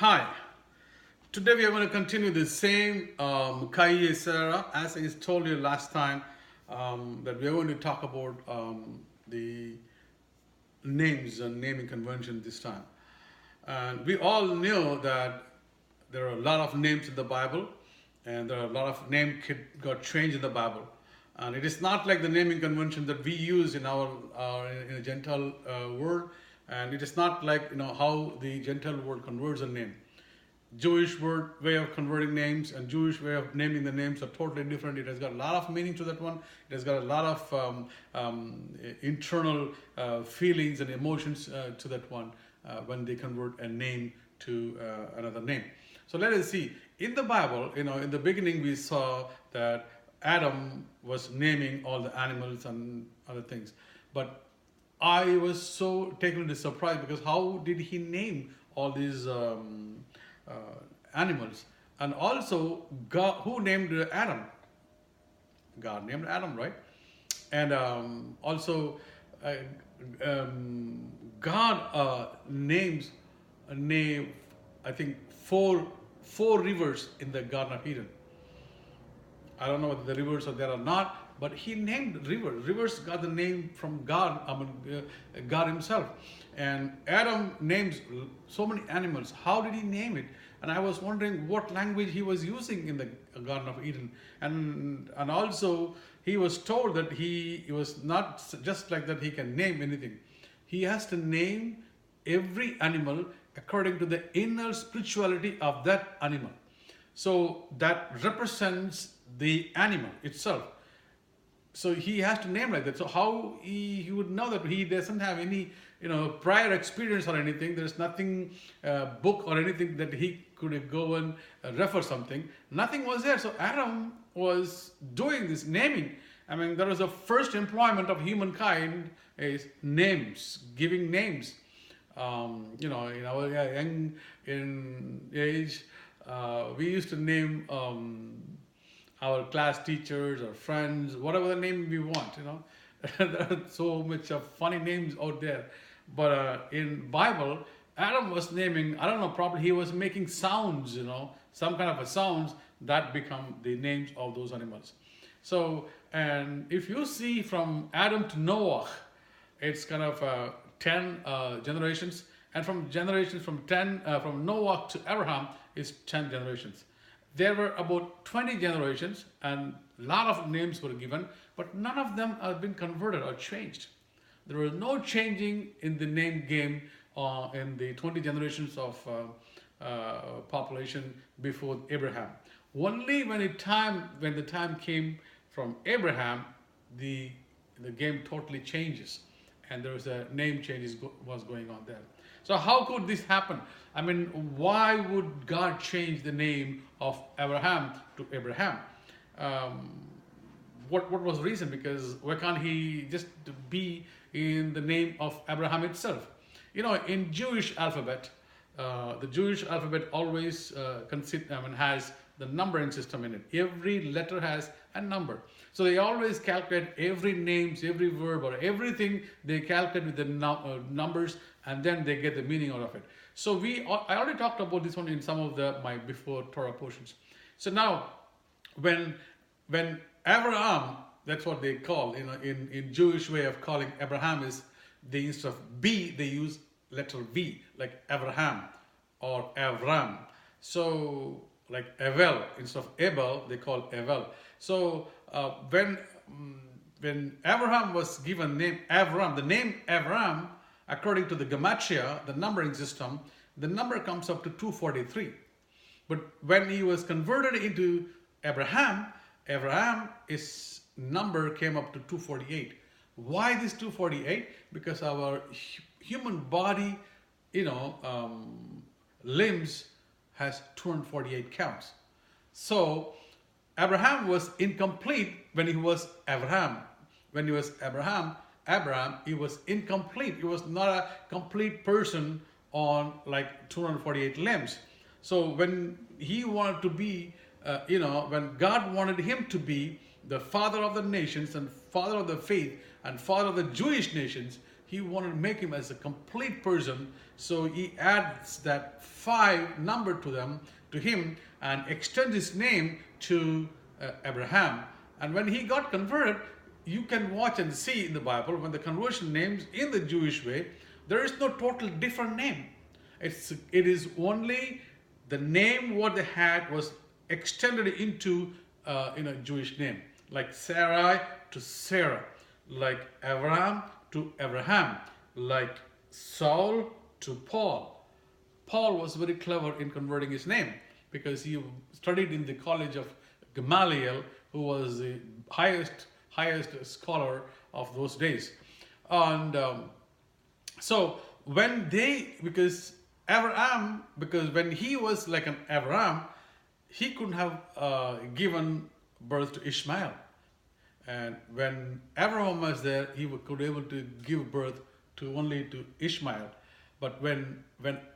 Hi, today we are going to continue the same Chaiye Sarah. As I told you last time, that we are going to talk about the names and naming convention this time. And we all know that there are a lot of names in the Bible, and there are a lot of names got changed in the Bible. And it is not like the naming convention that we use in our in a Gentile world, and it is not like how the Gentile world converts a name. Jewish word way of converting names and Jewish way of naming the names are totally different. It has got a lot of meaning to that one. It has got a lot of internal feelings and emotions to that one when they convert a name to another name. So let us see. In the Bible, in the beginning we saw that Adam was naming all the animals and other things. But I was so taken into surprise because how did he name all these animals? And also, God, who named Adam? God named Adam, right? And also, uh, God name, I think four rivers in the Garden of Eden. I don't know whether the rivers are there or not, but he named rivers. Rivers got the name from God, God himself. And Adam names so many animals. How did he name it? And I was wondering what language he was using in the Garden of Eden. And also he was told that he was not just like that he can name anything. He has to name every animal according to the inner spirituality of that animal. So that represents the animal itself. So he has to name like that. So how he would know that he doesn't have any prior experience or anything. There's nothing book or anything that he could go and refer something. Nothing was there. So Adam was doing this naming. I mean, there was the first employment of humankind is names, giving names. In our young age, we used to name our class teachers or friends, whatever the name we want. There are so much of funny names out there. But in Bible, Adam was naming, I don't know, probably he was making sounds, some kind of a sounds that become the names of those animals. So, and if you see from Adam to Noah, it's kind of 10 generations, and from Noah to Abraham is 10 generations. There were about 20 generations, and a lot of names were given, but none of them have been converted or changed. There was no changing in the name game in the 20 generations of population before Abraham. Only when the time came from Abraham, the game totally changes, and there was a name change was going on there. So how could this happen? I mean, why would God change the name of Abraham to Abraham? What was the reason? Because why can't he just be in the name of Abraham itself? In Jewish alphabet, the Jewish alphabet always has the numbering system in it. Every letter has a number. So they always calculate every names, every verb, or everything they calculate with the numbers, and then they get the meaning out of it. So I already talked about this one in some of my before Torah portions. So now, when Abraham, that's what they call, in Jewish way of calling Abraham is, they instead of B, they use letter V, like Abraham or Avram. So like Avel, instead of Abel, they call Avel. So when Abraham was given name Avram, the name Avram, according to the Gematria, the numbering system, the number comes up to 243. But when he was converted into Abraham, his number came up to 248. Why this 248? Because our human body, limbs has 248 counts. So Abraham was incomplete when he was Abraham. When he was Abraham, he was incomplete. He was not a complete person on like 248 limbs. So when he wanted to be, when God wanted him to be the father of the nations and father of the faith and father of the Jewish nations, he wanted to make him as a complete person. So he adds that 5 number to him, and extends his name to Abraham. And when he got converted, you can watch and see in the Bible, when the conversion names in the Jewish way, there is no total different name. It is only the name what they had was extended into Jewish name, like Sarai to Sarah, like Abraham to Abraham, like Saul to Paul. Paul was very clever in converting his name because he studied in the college of Gamaliel, who was the highest scholar of those days. And so when because when he was like an Abraham, he couldn't have given birth to Ishmael. And when Abraham was there, he could able to give birth only to Ishmael. But when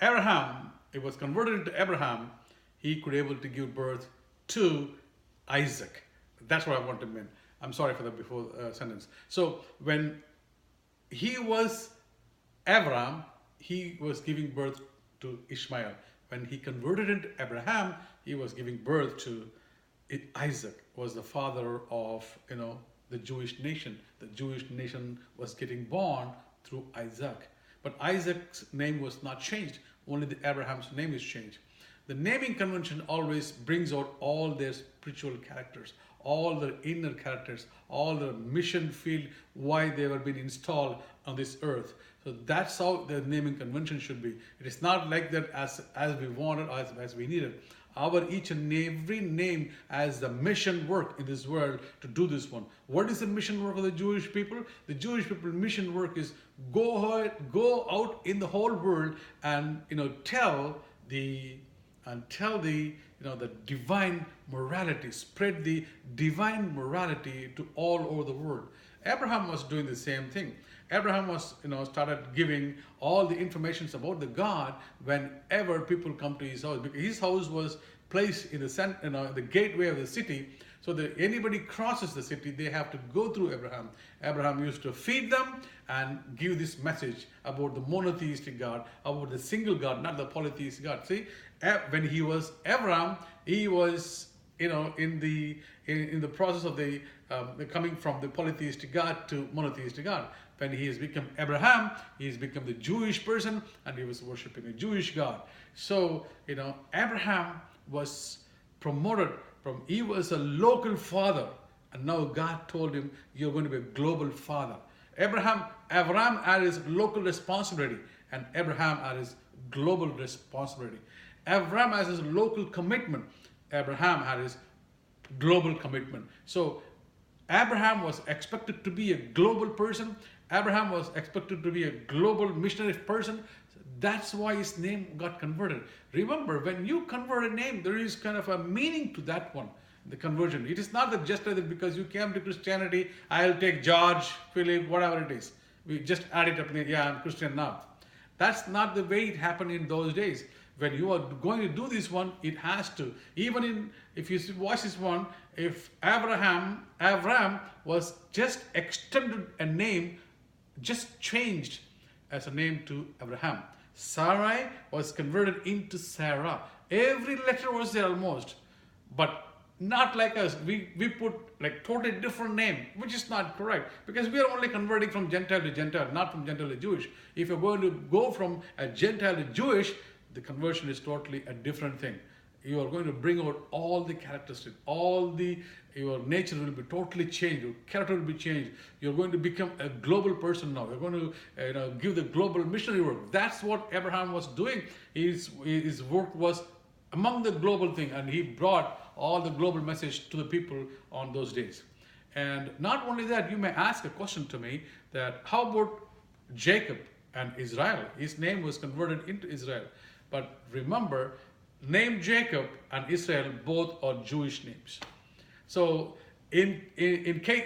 Abraham, it was converted into Abraham, he could able to give birth to Isaac. That's what I want to mean. I'm sorry for the before sentence. So when he was Abraham, he was giving birth to Ishmael. When he converted into Abraham, he was giving birth to Isaac, was the father of the Jewish nation. The Jewish nation was getting born through Isaac. But Isaac's name was not changed. Only the Abraham's name is changed. The naming convention always brings out all their spiritual characters, all their inner characters, all the mission field, why they were being installed on this earth. So that's how the naming convention should be. It is not like that as we wanted, as we needed. Our each and every name as the mission work in this world to do this one. What is the mission work of the Jewish people? The Jewish people mission work is go out in the whole world and tell the divine morality, spread the divine morality to all over the world. Abraham was doing the same thing. Abraham was started giving all the information about the God whenever people come to his house, because his house was placed in the center, the gateway of the city. So that anybody crosses the city, they have to go through Abraham. Abraham used to feed them and give this message about the monotheistic God, about the single God, not the polytheistic God. See, when he was Abraham, he was in the process of the coming from the polytheistic God to monotheistic God. When he has become Abraham, he has become the Jewish person, and he was worshiping a Jewish God. So Abraham was promoted from, he was a local father, and now God told him, you're going to be a global father. Abraham had his local responsibility, and Abraham had his global responsibility. Abraham has his local commitment. Abraham had his global commitment. So Abraham was expected to be a global person. Abraham was expected to be a global missionary person. That's why his name got converted. Remember, when you convert a name, there is kind of a meaning to that one, the conversion. It is not that just that because you came to Christianity, I'll take George, Philip, whatever it is. We just add it up, yeah, I'm Christian now. That's not the way it happened in those days. When you are going to do this one, it has to. Even if you watch this one, if Abraham was just extended a name, just changed as a name to Abraham. Sarai was converted into Sarah. Every letter was there almost, but not like us. We put like totally different name, which is not correct, because we are only converting from Gentile to Gentile, not from Gentile to Jewish. If you're going to go from a Gentile to Jewish, the conversion is totally a different thing. You are going to bring out all the characteristics, your nature will be totally changed, your character will be changed. You're going to become a global person now. You're going to give the global missionary work. That's what Abraham was doing. His work was among the global thing, and he brought all the global message to the people on those days. And not only that, you may ask a question to me that how about Jacob and Israel? His name was converted into Israel. But remember, name Jacob and Israel both are Jewish names. So in case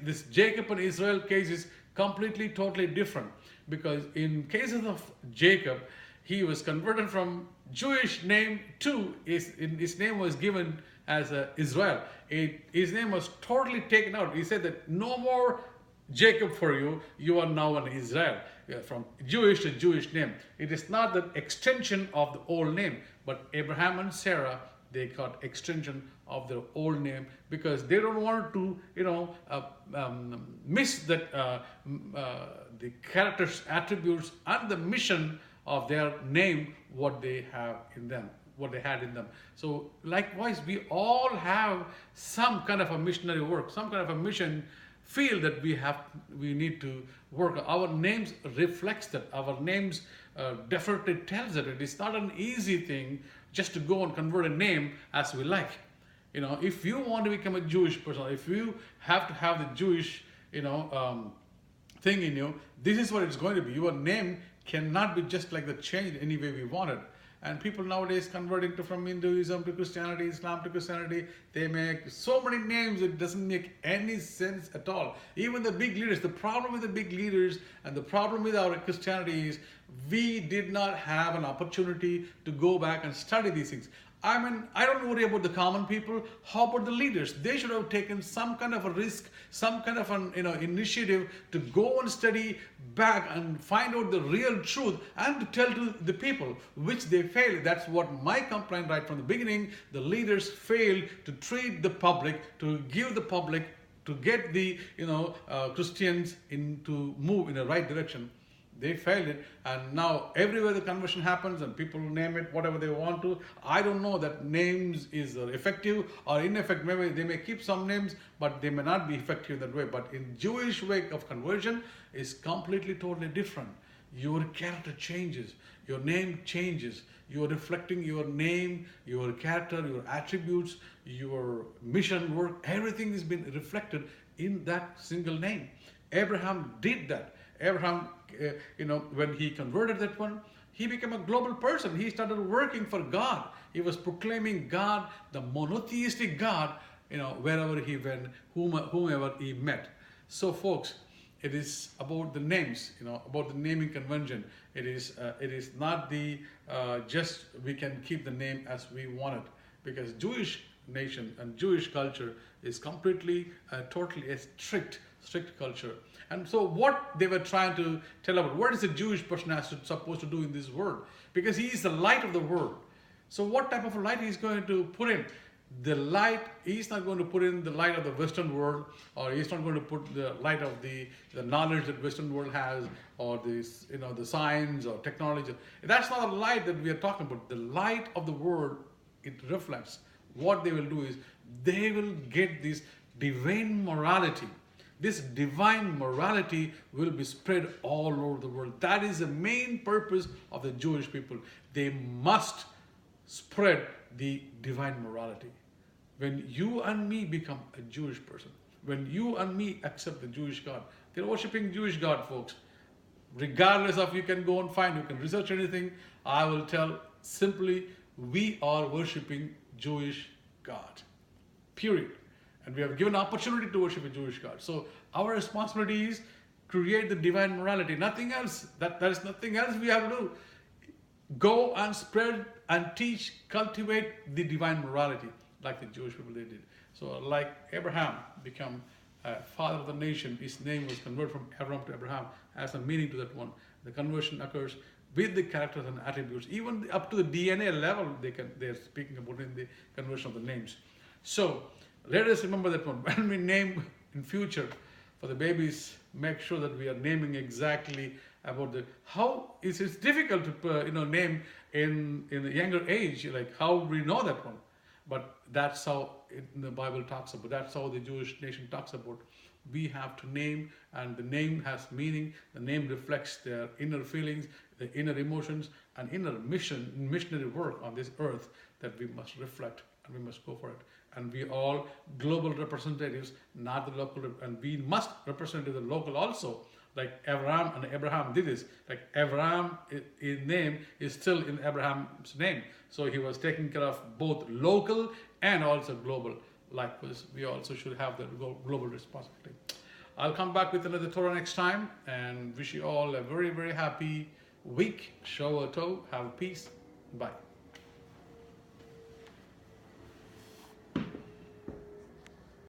this Jacob and Israel case is completely totally different, because in cases of Jacob, he was converted from Jewish name to his name was given as Israel. His name was totally taken out. He said that no more Jacob for you, you are now an Israel. From Jewish to Jewish name. It is not the extension of the old name, but Abraham and Sarah, they got extension of their old name because they don't want to, miss that the characters, attributes, and the mission of their name, what they have in them, what they had in them. So likewise, we all have some kind of a missionary work, some kind of a mission feel that we need to work. Our names reflects that. Our names definitely tells that. It is not an easy thing just to go and convert a name as we like. If you want to become a Jewish person, if you have to have the Jewish, thing in you, this is what it's going to be. Your name cannot be just like the change any way we want it. And people nowadays converting from Hinduism to Christianity, Islam to Christianity, they make so many names, it doesn't make any sense at all. Even the big leaders, the problem with the big leaders and the problem with our Christianity is we did not have an opportunity to go back and study these things. I mean, I don't worry about the common people. How about the leaders? They should have taken some kind of a risk, some kind of an initiative to go and study back and find out the real truth and to tell to the people, which they failed. That's what my complaint right from the beginning. The leaders failed to treat the public, to give the public, to get the Christians to move in the right direction. They failed it, and now everywhere the conversion happens and people name it whatever they want to. I don't know that names is effective or ineffective. Maybe they may keep some names, but they may not be effective that way. But in Jewish way of conversion is completely totally different. Your character changes, your name changes. You are reflecting your name, your character, your attributes, your mission work. Everything has been reflected in that single name. Abraham did that. Abraham, when he converted that one, he became a global person. He started working for God. He was proclaiming God, the monotheistic God, wherever he went, whomever he met. So, folks, it is about the names, about the naming convention. It is not the just we can keep the name as we want it, because Jewish nation and Jewish culture is completely, totally a strict culture. And so what they were trying to tell about, what is a Jewish person supposed to do in this world? Because he is the light of the world. So what type of light he's going to put in? The light, he's not going to put in the light of the Western world, or he's not going to put the light of the knowledge that Western world has, or the science or technology. That's not a light that we are talking about. The light of the world, it reflects. What they will do is they will get this divine morality. This divine morality will be spread all over the world. That is the main purpose of the Jewish people. They must spread the divine morality. When you and me become a Jewish person, when you and me accept the Jewish God, they're worshiping Jewish God, folks. Regardless of, you can go and find, you can research anything, I will tell simply, we are worshiping Jewish God. Period. And we have given opportunity to worship a Jewish God. So our responsibility is create the divine morality. Nothing else. There is nothing else we have to do. Go and spread and teach, cultivate the divine morality like the Jewish people they did. So like Abraham become father of the nation, his name was converted from Abraham to Abraham, has a meaning to that one. The conversion occurs with the characters and attributes, even up to the DNA level they're speaking about in the conversion of the names. So let us remember that one. When we name in future for the babies, make sure that we are naming exactly about how it's difficult to name in a younger age, like how we know that one. But that's how the Bible talks about. That's how the Jewish nation talks about. We have to name, and the name has meaning. The name reflects their inner feelings, the inner emotions, and inner missionary work on this earth that we must reflect, and we must go for it. And we all global representatives, not the local, and we must represent the local also. Like Abraham did this. Like Abraham, his name is still in Abraham's name. So he was taking care of both local and also global. Likewise, we also should have the global responsibility. I'll come back with another Torah next time, and wish you all a very, very happy week. Shavua Tov. Have peace. Bye.